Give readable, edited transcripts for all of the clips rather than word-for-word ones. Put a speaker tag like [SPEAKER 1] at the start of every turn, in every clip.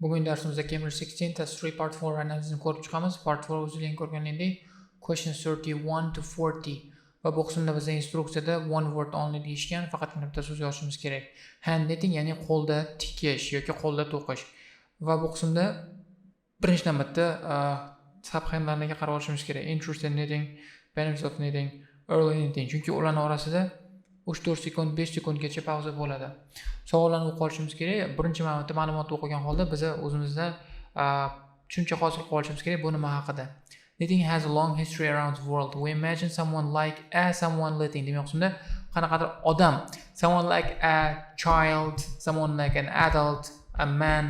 [SPEAKER 1] Bugun darsimizda Cambridge 16 test 3 part 4 analizini ko'rib chiqamiz. Part 4 o'zingizga ko'rganingdek questions 31 to 40 va bu qismda bizga instruksiyada one word only deyishgan, faqatgina bitta so'z yozishimiz kerak. Hand knitting ya'ni qo'lda tikish yoki qo'lda to'qish. Va bu qismda birinchi navbatda subhandlarga qarab olishimiz kerak. Interest in knitting, benefits of knitting, early knitting. Chunki ularning orasida 3-4 sekund, 5 sekundgacha pauza bo'ladi. Savollarni o'qib olishimiz kerak. Birinchi marta ma'lumotni o'qigan holda biz o'zimizda tushuncha hosil qilib olishimiz kerak bu nima haqida. Knitting has a long history around the world. We imagine someone like someone knitting. Demoqchimda qanaqadir odam, someone like a child, someone like an adult, a man,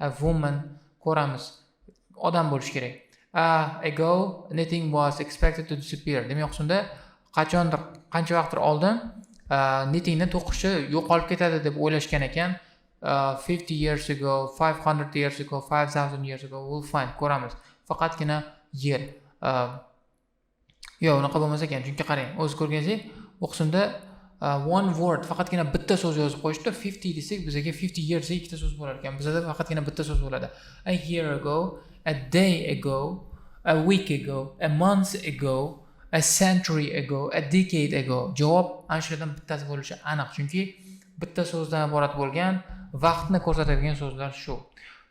[SPEAKER 1] a woman ko'ramiz. Odam bo'lish kerak. Ago knitting was expected to disappear. Demoqchimda qancha vaqtdir oldin knittingni to'qishi yo'qolib ketadi deb o'ylashgan ekan. 50 years ago, 500 years ago, 5000 years ago, we'll find ko'ramiz. Faqatgina yer. Yo'q, unaqa bo'lmas ekan. Chunki qarang, o'z ko'rganingizdek, bu qismda one word faqatgina bitta so'z yozib qo'yishdi. 50 desak, bizga 50 years ikkita so'z bo'lar ekan. Bizda faqatgina bitta so'z bo'ladi. A year ago, a day ago, a week ago, a month ago, a century ago, a decade ago. Javob ana shulardan bittasi bo'lishi aniq, chunki bitta so'zdan iborat bo'lgan, vaqtni ko'rsatadigan so'zlar shu.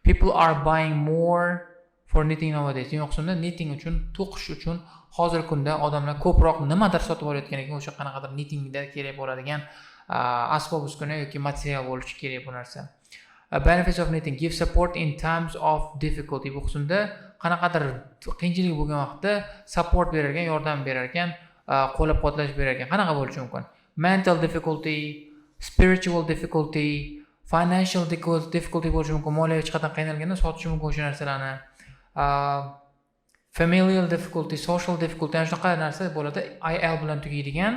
[SPEAKER 1] People are buying more for knitting nowadays. Demoqchimda knitting uchun, to'qish uchun hozirgi kunda odamlar ko'proq nimadir sotib olayotgan ekan, o'sha qanaqadir knittingda kerak bo'ladigan asbob uskuna yoki material bo'lishi kerak bu narsa. Benefits of knitting: give support in times of difficulty. Bu qismda qanaqadir qiyinchilik bo'lgan vaqtda support berar ekan, yordam berar ekan, qo'llab-quvvatlash berar ekan. Qanaqa bo'lishi mumkin? Mental difficulty, spiritual difficulty, financial difficulty bo'lishi mumkin. Moliyaviy jihatdan qiynalganda sotish mumkin o'sha narsalarni. Familial difficulty, social difficulty, ana shunaqa narsa bo'ladi. IL bilan tugaydigan,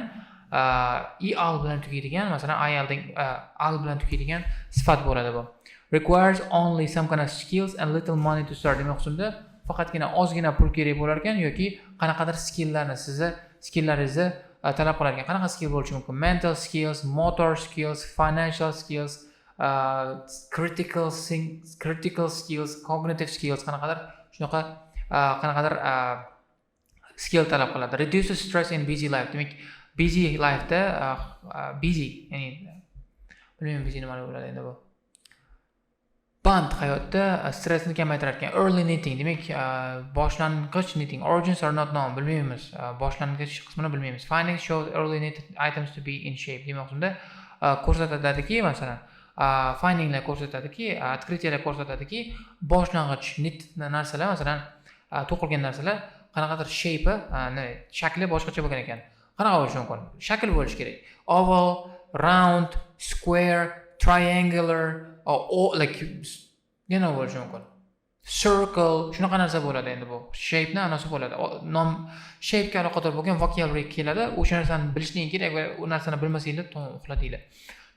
[SPEAKER 1] EL bilan tugaydigan, masalan al bilan tugaydigan sifat bo'ladi bu. Requires only some kind of skills and little money to start. Demoqchimda faqatgina ozgina pul kerak bo'lar ekan yoki qanaqadir skilllaringizni talab qilar ekan. Qanaqa skill bo'lishi mumkin? Mental skills, motor skills, financial skills, critical skills, cognitive skills, qanaqadir skill talab qiladi. Reduces stress in busy life. Demak, busy life'da busy, ya'ni bilmayman busy nima bo'ladi endi bu. Band hayotda stressni kamaytirar ekan. Early knitting, demak boshlang'ich knitting. Origins are not known, bilmaymiz. Boshlang'ich qismini bilmaymiz. Findings show early knitted items to be in shape. Demoqchimda ko'rsatadiki, masalan, findinglar ko'rsatadiki, открытиялар ko'rsatadiki, boshlang'ich knit narsalar, masalan, to'qilgan narsalar qanaqadir shakli boshqacha bo'lgan ekan. Qanaqa bo'lishi mumkin? Shakl bo'lishi kerak. Oval, round, square, triangular, like bo'lishi mumkin. Circle, shunaqa narsa bo'ladi endi bu. Shape ni anasi bo'ladi. Nom shape ga aloqador bo'lgan vocabulary keladi. O'sha narsani bilishing kerak va u narsani bilmasanglar uxladinglar.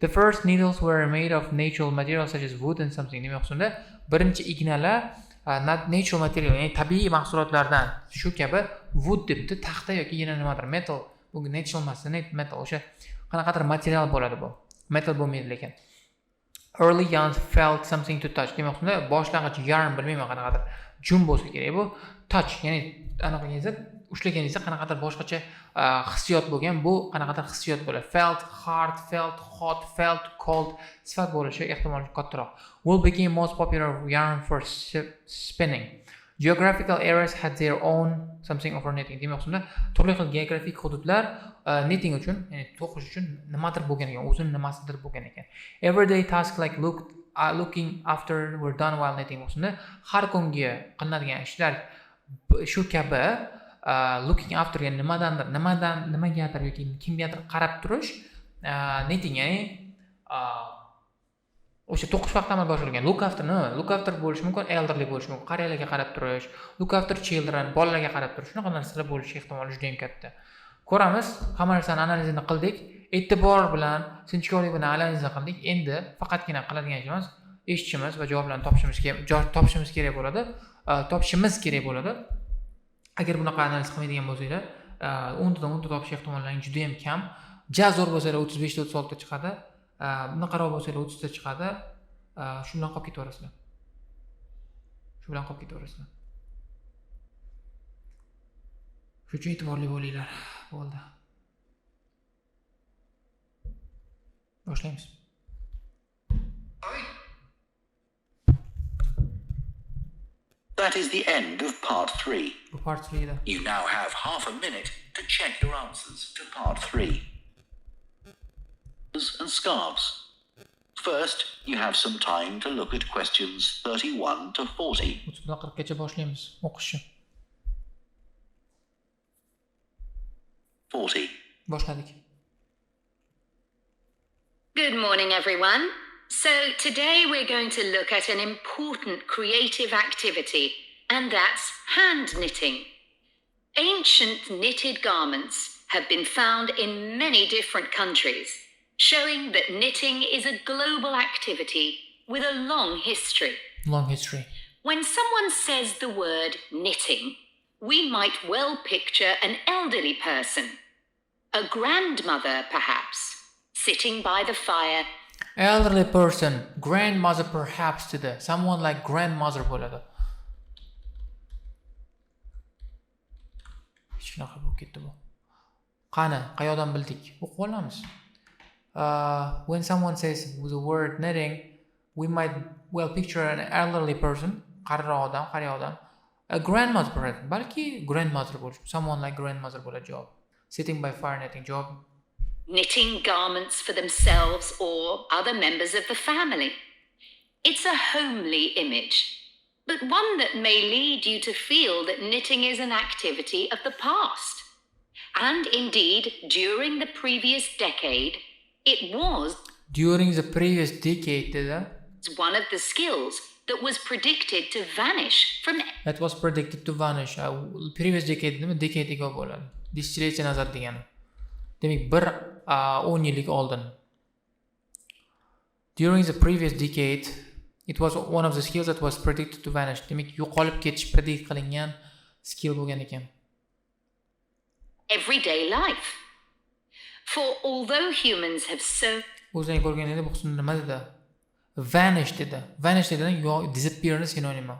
[SPEAKER 1] The first needles were made of natural materials such as wood and something. Demoqchimda birinchi ignalar natural material, ya'ni tabiiy mahsulotlardan, shu kabi wood debdi, taxta yoki yana nimadir, metal. Bu natural emas, metal, o'sha qanaqadir material bo'ladi bu. Metal bo'lmaydi lekin. Early yarns felt something to touch. Demoqchimda boshlang'ich yarn bilmayman qanaqadir jum bo'lsa kerak bu. Touch, ya'ni anaqangizda ushlaganingizda qanaqadir boshqacha hissiyot bo'lgan, bu qanaqadir hissiyot bo'ladi. Felt hard, felt hot, felt cold sifat bo'lishi ehtimoli kattaroq. Wool became most popular yarn for spinning. Geographical areas had their own something for knitting. Demoqchimda turli xil geografik hududlar knitting uchun, ya'ni to'qish uchun nimadir bo'lgan ekan, o'zini nimasidir bo'lgan ekan. Everyday tasks like looking after were done while knitting. Demoqchimda har kungi qilinadigan ishlar shu kabi looking after, ya'ni nimagadir yoki kimgadir qarab turish, knitting, ya'ni o'sha to'qish vaqtida amalga oshirilgan. Look after bo'lishi mumkin, elderly bo'lishi mumkin, qariyalarga qarab turish, look after children, bolalarga qarab turish, shunaqa narsalar bo'lishi ehtimoli juda ham katta. Ko'ramiz, hamma narsani analizini qildik, e'tibor bilan, sinchkovlik bilan analizini qildik. Endi faqatgina qiladigan ishimiz eshitishimiz va javoblarni topishimiz kerak bo'ladi. Agar bunaqa analiz qilmaydigan bo'lsanglar, 10 dan 10 topish ehtimollaring juda ham kam. Jazor bo'lsalar 35 ta 36 ta chiqadi. Bunaqaroq bo'lsalar 30 ta chiqadi. Shundan qolib ketaverasizlar. Shu bilan qolib ketaverasizlar. Shuning uchun e'tiborli bo'linglar. Bo'ldi. Boshlaymiz.
[SPEAKER 2] That is the end of part 3.
[SPEAKER 1] Bu part 3 da.
[SPEAKER 2] You now have half a minute to check your answers to part 3. And scarves. First, you have some time to look at questions 31 to 40.
[SPEAKER 1] 30 gacha boshlaymiz o'qishni.
[SPEAKER 2] 40.
[SPEAKER 1] Boshladik.
[SPEAKER 3] Good morning, everyone. So today we're going to look at an important creative activity, and that's hand knitting. Ancient knitted garments have been found in many different countries, showing that knitting is a global activity with a long history.
[SPEAKER 1] Long history.
[SPEAKER 3] When someone says the word knitting, we might well picture an elderly person, a grandmother perhaps, sitting by the fire.
[SPEAKER 1] Elderly person, grandmother perhaps dedi. Someone like grandmother bo'ladi. Shunaqa bo'lib ketdi bu. Qani, qayoqdan bildik? O'qib olamiz. When someone says the word knitting, we might well picture an elderly person, qariroq odam, a grandmother perhaps, balki grandmother bo'lish, someone like grandmother bo'ladi javob. Sitting by fire knitting javob.
[SPEAKER 3] Knitting garments for themselves or other members of the family. It's a homely image, but one that may lead you to feel that knitting is an activity of the past. And indeed, during the previous decade, it was
[SPEAKER 1] During the previous decade dedi.
[SPEAKER 3] one of the skills that was predicted to vanish from.
[SPEAKER 1] That was predicted to vanish. Previous decade nima? Decade ega bo'ladi. Dischilecha nazar degani. Demak, 10 yillik oldin. During the previous decade, it was one of the skills that was predicted to vanish. Demak, yo'qolib ketish predict qilingan skill bo'lgan ekan.
[SPEAKER 3] Everyday life. For although humans have so
[SPEAKER 1] O'zing ko'rganingda bu qismda nima dedi? Vanish dedi. Vanish degan disappear ni sinonimi.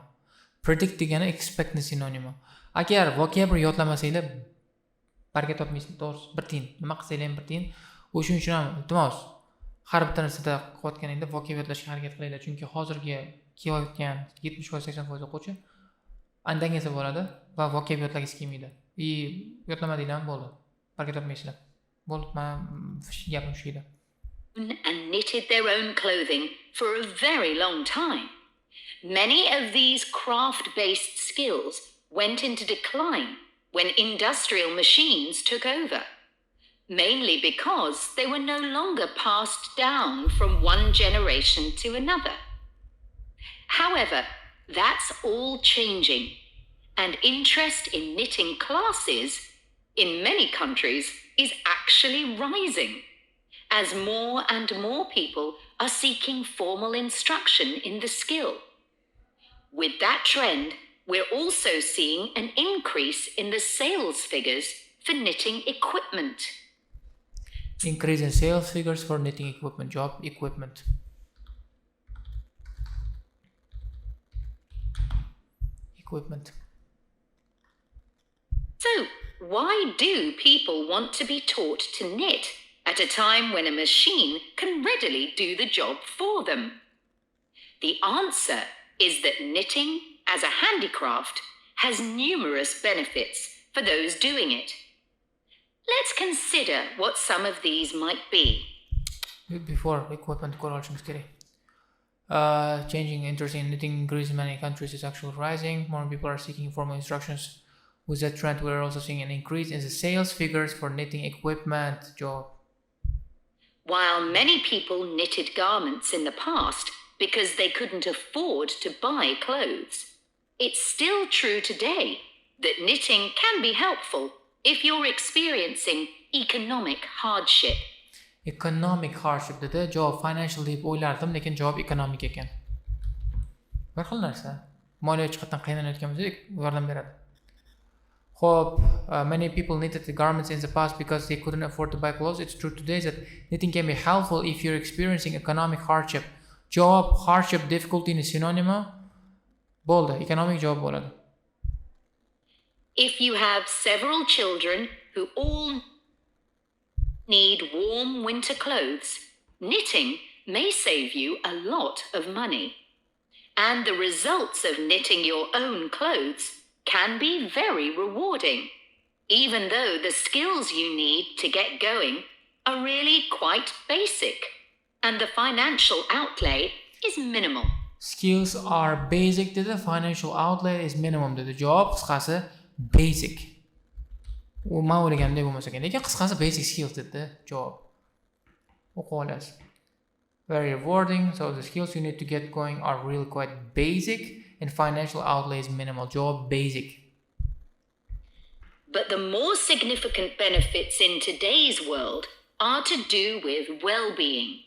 [SPEAKER 1] Predict degani expect ni sinonimi. Agar vocabulary yodlamasanglar baraka topmaysiz, to'g'risi. Bir tiyin. Nima qilsanglar ham bir tiyin. O'shuning uchun ham iltimos har bitta narsada qilayotganingda vocabulary yodlashga harakat qilinglar. Chunki hozirgi kelayotgan 70-80% o'quvchi andangasa bo'ladi va vocabulary yodlagisi kelmaydi. Yodlamadinglar bo'ldi. Baraka topmaysizlar. Bo'ldi, men gapim shu edi.
[SPEAKER 3] and knitted their own clothing for a very long time. Many of these craft-based skills went into decline when industrial machines took over, mainly because they were no longer passed down from one generation to another. However, that's all changing, and interest in knitting classes in many countries is actually rising, as more and more people are seeking formal instruction in the skill. With that trend, we're also seeing an increase in the sales figures for knitting equipment.
[SPEAKER 1] Increase in sales figures for knitting equipment, job equipment. Equipment.
[SPEAKER 3] So, why do people want to be taught to knit at a time when a machine can readily do the job for them? The answer is that knitting as a handicraft has numerous benefits for those doing it. Let's consider what some of these might be.
[SPEAKER 1] Before equipment ko'ra olishimiz kerak. Changing interest in knitting increase in many countries is actually rising. More people are seeking formal instructions. With that trend, we're also seeing an increase in the sales figures for knitting equipment, job.
[SPEAKER 3] While many people knitted garments in the past because they couldn't afford to buy clothes, it's still true today that knitting can be helpful if you're experiencing economic hardship.
[SPEAKER 1] Economic hardship dedi. Javob financial deb o'ylardim, lekin javob economic ekan. Bir xil narsa. Moliyaviy jihatdan qiynalayotgan bo'lsak, yordam beradi. Hope many people knitted the garments in the past because they couldn't afford to buy clothes. It's true today that knitting can be helpful if you're experiencing economic hardship. Job, hardship, difficulty ni sinonimi. Bo'ldi, ekonomik javob bo'ladi.
[SPEAKER 3] If you have several children who all need warm winter clothes, knitting may save you a lot of money. And the results of knitting your own clothes can be very rewarding, even though the skills you need to get going are really quite basic, and the financial outlay is minimal.
[SPEAKER 1] Skills are basic dedi, financial outlay is minimum dedi. Javob qisqasi basic. U men o'ylaganimdek bo'lmasa kerak, lekin qisqasi basic skills dedi javob. O'qib olasiz. Very rewarding, so the skills you need to get going are really quite basic and financial outlay is minimal. Javob basic.
[SPEAKER 3] But the more significant benefits in today's world are to do with well-being.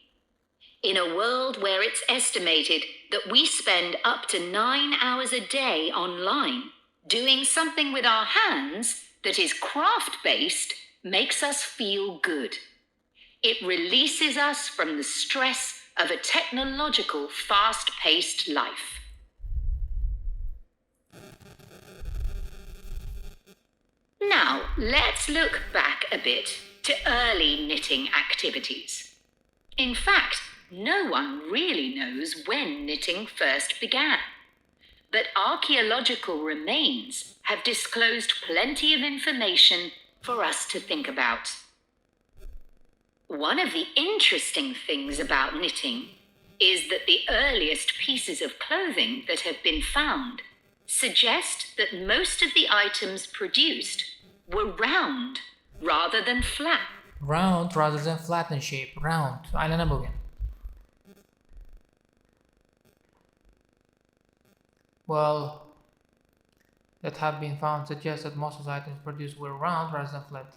[SPEAKER 3] In a world where it's estimated that we spend up to 9 hours a day online, doing something with our hands that is craft-based makes us feel good. It releases us from the stress of a technological, fast-paced life. Now, let's look back a bit to early knitting activities. In fact, no one really knows when knitting first began. But archaeological remains have disclosed plenty of information for us to think about. One of the interesting things about knitting is that the earliest pieces of clothing that have been found suggest that most of the items produced were round rather than flat.
[SPEAKER 1] Round rather than flat in shape. Round. Aylana bo'lgan. Well, that have been found suggest that most of the items produced were round rather than flat.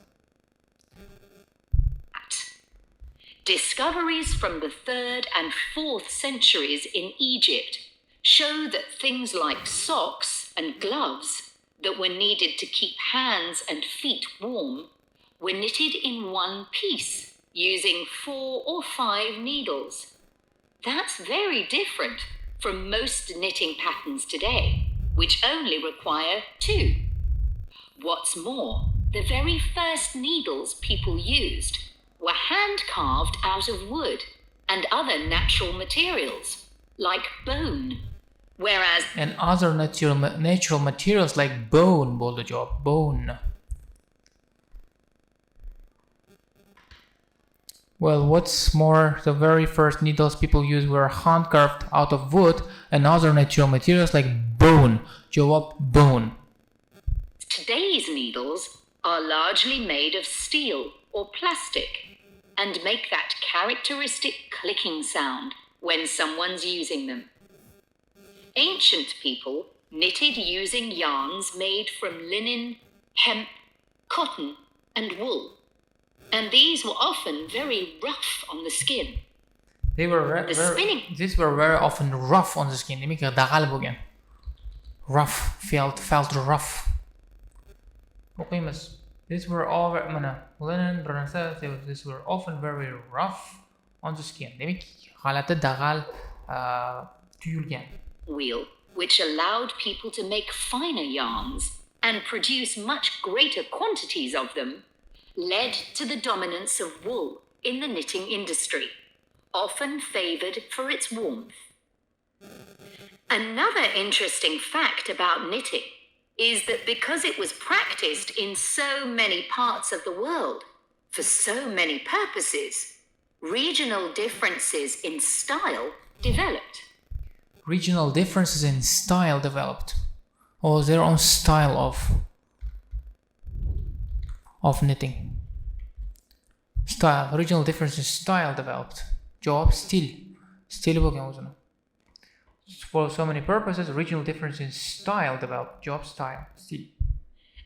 [SPEAKER 3] Discoveries from the 3rd and 4th centuries in Egypt show that things like socks and gloves that were needed to keep hands and feet warm were knitted in one piece using 4 or 5 needles. That's very different from most knitting patterns today, which only require 2. What's more, the very first needles people used were hand-carved out of wood and other natural materials, like bone, whereas...
[SPEAKER 1] And other natural materials like bone, bo'ldi javob, bone. Well, what's more, the very first needles people used were hand-carved out of wood and other natural materials like bone. Jawab bone.
[SPEAKER 3] Today's needles are largely made of steel or plastic and make that characteristic clicking sound when someone's using them. Ancient people knitted using yarns made from linen, hemp, cotton, and wool. And these were often very rough on the skin.
[SPEAKER 1] These were very often rough on the skin. Demak, dag'al bo'lgan. Rough, felt rough. O'qiymiz. These were all linen, these were often very rough on the skin. Demak, g'alati dag'al tuyulgan.
[SPEAKER 3] Wheel, which allowed people to make finer yarns and produce much greater quantities of them, led to the dominance of wool in the knitting industry, often favoured for its warmth. Another interesting fact about knitting is that because it was practiced in so many parts of the world, for so many purposes, regional differences in style developed.
[SPEAKER 1] Regional differences in style developed, or their own style of knitting. Style, regional differences in style developed. Javob stil. Stil bo'lgan o'zini. For so many purposes, regional differences in style developed. Javob style, stil.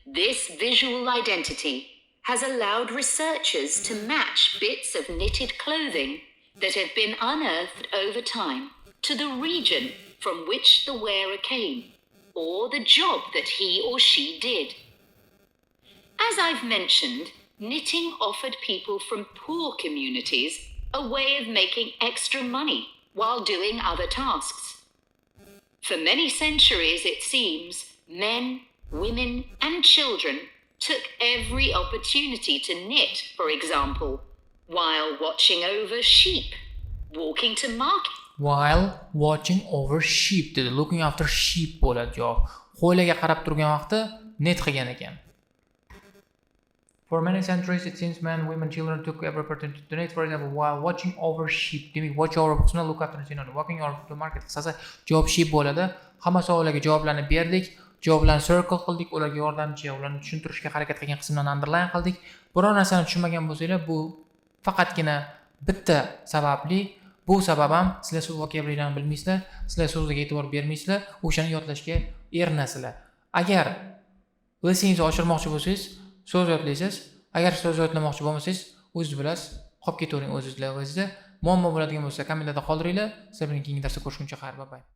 [SPEAKER 3] This visual identity has allowed researchers to match bits of knitted clothing that have been unearthed over time to the region from which the wearer came, or the job that he or she did. As I've mentioned, knitting offered people from poor communities a way of making extra money while doing other tasks. For many centuries, it seems, men, women, and children took every opportunity to knit, for example, while watching over sheep, walking to market.
[SPEAKER 1] While watching over sheep dedi. Looking after sheep bo'ladi javob. Qo'ylarga qarab turgan vaqtda net qilgan ekan. For many centuries it seems men, women, children took every opportunity to knit, for example, while watching over sheep. Demak, watch over qismida look after sinoni. Walking over to market qisasi javob sheep bo'ladi. Hamma savollarga javoblarni berdik. Javoblarni circle qildik, ularga yordamchi, ularni tushuntirishga harakat qilgan qismlarni underline qildik. Biror narsani tushunmagan bo'lsanglar, bu faqatgina bitta sababli. Bu sabab ham sizlar so'z vokabulyarni bilmaysizlar, sizlar so'zga e'tibor bermaysizlar, o'shani yodlashga erinasizlar. Agar listeningizni oshirmoqchi bo'lsangiz, so'z yodlaysiz. Agar so'z yodlamoqchi bo'lmasangiz, o'zingiz bilasiz, qolib ketavering o'zingizlar. Muammo bo'ladigan bo'lsa, kommentlarda qoldiringlar. Sizlar bilan keyingi darsda ko'rishguncha xayr, bye bye.